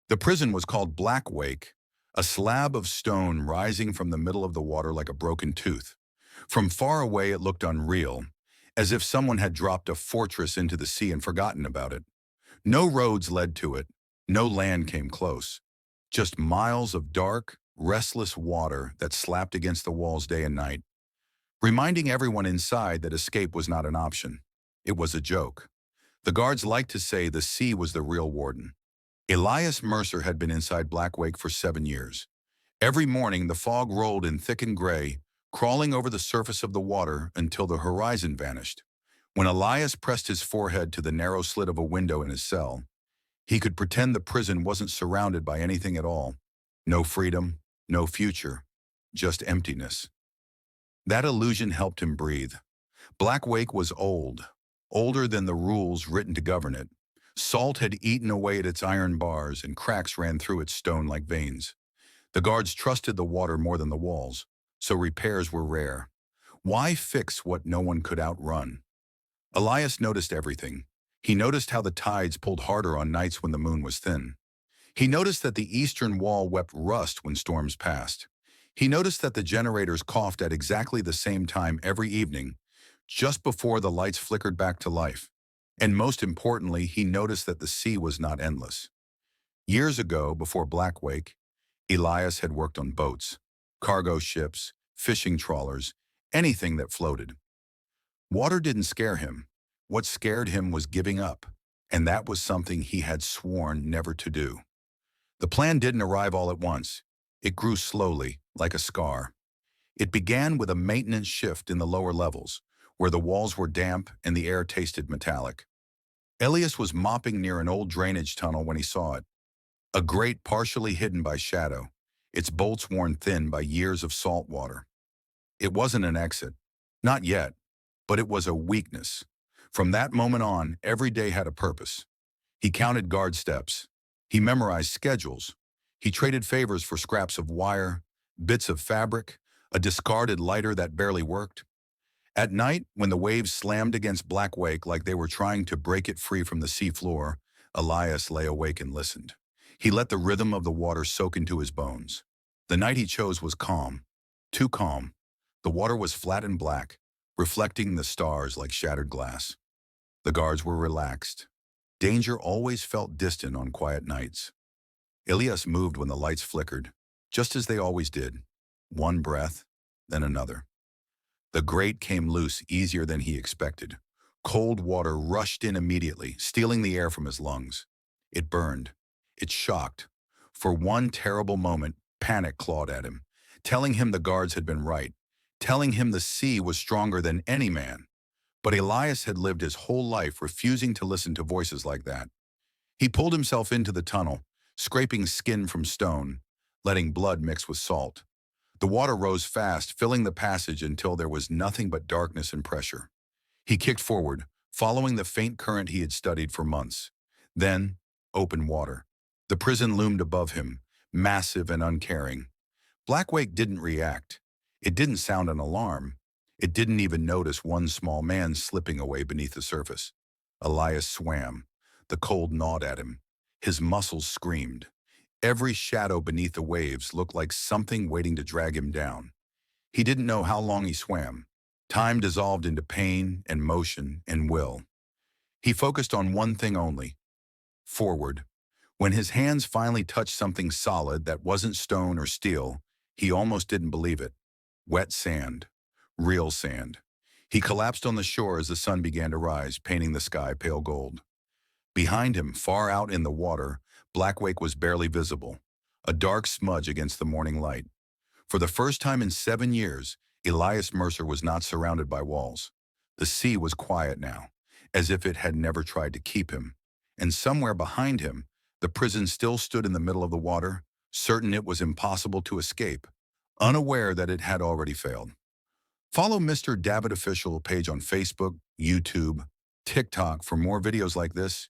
The prison was called Blackwake, a slab of stone rising from the middle of the water like a broken tooth. From far away it looked unreal, as if someone had dropped a fortress into the sea and forgotten about it. No roads led to it, no land came close. Just miles of dark, restless water that slapped against the walls day and night, reminding everyone inside that escape was not an option. It was a joke. The guards liked to say the sea was the real warden. Elias Mercer had been inside Blackwake for 7 years. Every morning the fog rolled in thick and gray, crawling over the surface of the water until the horizon vanished. When Elias pressed his forehead to the narrow slit of a window in his cell, he could pretend the prison wasn't surrounded by anything at all. No freedom, no future, just emptiness. That illusion helped him breathe. Blackwake was old, older than the rules written to govern it. Salt had eaten away at its iron bars and cracks ran through its stone like veins. The guards trusted the water more than the walls, so repairs were rare. Why fix what no one could outrun? Elias noticed everything. He noticed how the tides pulled harder on nights when the moon was thin. He noticed that the eastern wall wept rust when storms passed. He noticed that the generators coughed at exactly the same time every evening, just before the lights flickered back to life. And most importantly, he noticed that the sea was not endless. Years ago, before Blackwake, Elias had worked on boats, cargo ships, fishing trawlers, anything that floated. Water didn't scare him. What scared him was giving up, and that was something he had sworn never to do. The plan didn't arrive all at once. It grew slowly, like a scar. It began with a maintenance shift in the lower levels, where the walls were damp and the air tasted metallic. Elias was mopping near an old drainage tunnel when he saw it, a grate partially hidden by shadow, its bolts worn thin by years of salt water. It wasn't an exit, not yet, but it was a weakness. From that moment on, every day had a purpose. He counted guard steps. He memorized schedules. He traded favors for scraps of wire, bits of fabric, a discarded lighter that barely worked. At night, when the waves slammed against Blackwake like they were trying to break it free from the seafloor, Elias lay awake and listened. He let the rhythm of the water soak into his bones. The night he chose was calm, too calm. The water was flat and black, reflecting the stars like shattered glass. The guards were relaxed. Danger always felt distant on quiet nights. Elias moved when the lights flickered, just as they always did. One breath, then another. The grate came loose easier than he expected. Cold water rushed in immediately, stealing the air from his lungs. It burned. It shocked. For one terrible moment, panic clawed at him, telling him the guards had been right, telling him the sea was stronger than any man. But Elias had lived his whole life refusing to listen to voices like that. He pulled himself into the tunnel, scraping skin from stone, letting blood mix with salt. The water rose fast, filling the passage until there was nothing but darkness and pressure. He kicked forward, following the faint current he had studied for months. Then, open water. The prison loomed above him, massive and uncaring. Blackwake didn't react. It didn't sound an alarm. It didn't even notice one small man slipping away beneath the surface. Elias swam. The cold gnawed at him. His muscles screamed. Every shadow beneath the waves looked like something waiting to drag him down. He didn't know how long he swam. Time dissolved into pain and motion and will. He focused on one thing only: forward. When his hands finally touched something solid that wasn't stone or steel, he almost didn't believe it. Wet sand. Real sand. He collapsed on the shore as the sun began to rise, painting the sky pale gold. Behind him, far out in the water, Blackwake was barely visible, a dark smudge against the morning light. For the first time in 7 years, Elias Mercer was not surrounded by walls. The sea was quiet now, as if it had never tried to keep him. And somewhere behind him, the prison still stood in the middle of the water, certain it was impossible to escape, unaware that it had already failed. Follow Mr. David Official page on Facebook, YouTube, TikTok for more videos like this.